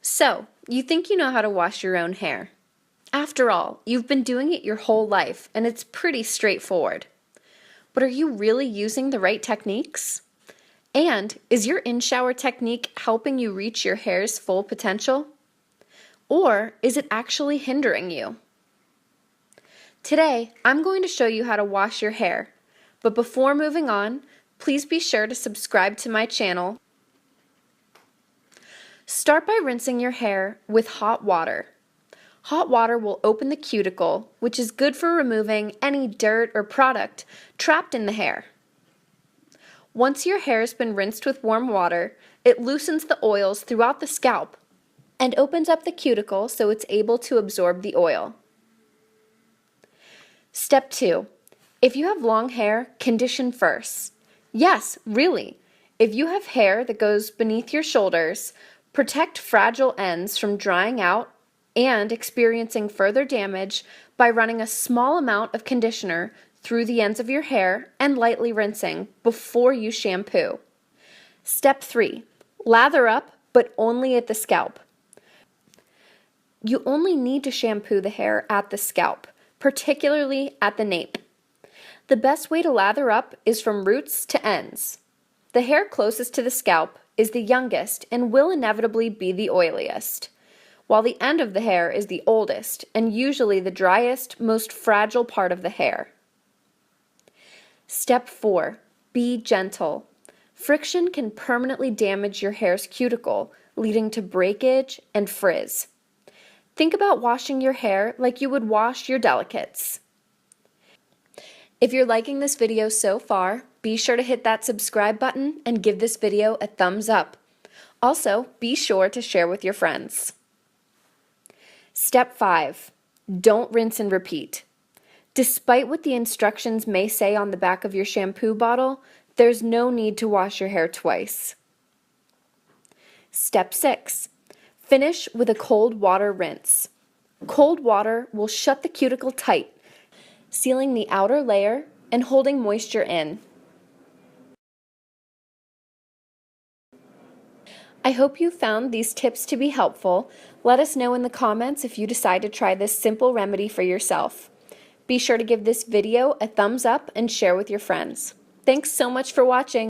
So, you think you know how to wash your own hair. After all, you've been doing it your whole life, and it's pretty straightforward. But are you really using the right techniques? And is your in-shower technique helping you reach your hair's full potential? Or is it actually hindering you? Today, I'm going to show you how to wash your hair. But before moving on, please be sure to subscribe to my channel. Start by rinsing your hair with hot water. Hot water will open the cuticle, which is good for removing any dirt or product trapped in the hair. Once your hair has been rinsed with warm water, it loosens the oils throughout the scalp and opens up the cuticle so it's able to absorb the oil. Step 2. If you have long hair, condition first. Yes, really. If you have hair that goes beneath your shoulders, protect fragile ends from drying out and experiencing further damage by running a small amount of conditioner through the ends of your hair and lightly rinsing before you shampoo. Step 3. Lather up, but only at the scalp. You only need to shampoo the hair at the scalp, particularly at the nape. The best way to lather up is from roots to ends. The hair closest to the scalp is the youngest and will inevitably be the oiliest, while the end of the hair is the oldest and usually the driest, most fragile part of the hair. Step 4. Be gentle. Friction can permanently damage your hair's cuticle, leading to breakage and frizz. Think about washing your hair like you would wash your delicates. If you're liking this video so far, be sure to hit that subscribe button and give this video a thumbs up. Also, be sure to share with your friends. Step 5. Don't rinse and repeat. Despite what the instructions may say on the back of your shampoo bottle, there's no need to wash your hair twice. Step 6. Finish with a cold water rinse. Cold water will shut the cuticle tight, sealing the outer layer and holding moisture in. I hope you found these tips to be helpful. Let us know in the comments if you decide to try this simple remedy for yourself. Be sure to give this video a thumbs up and share with your friends. Thanks so much for watching.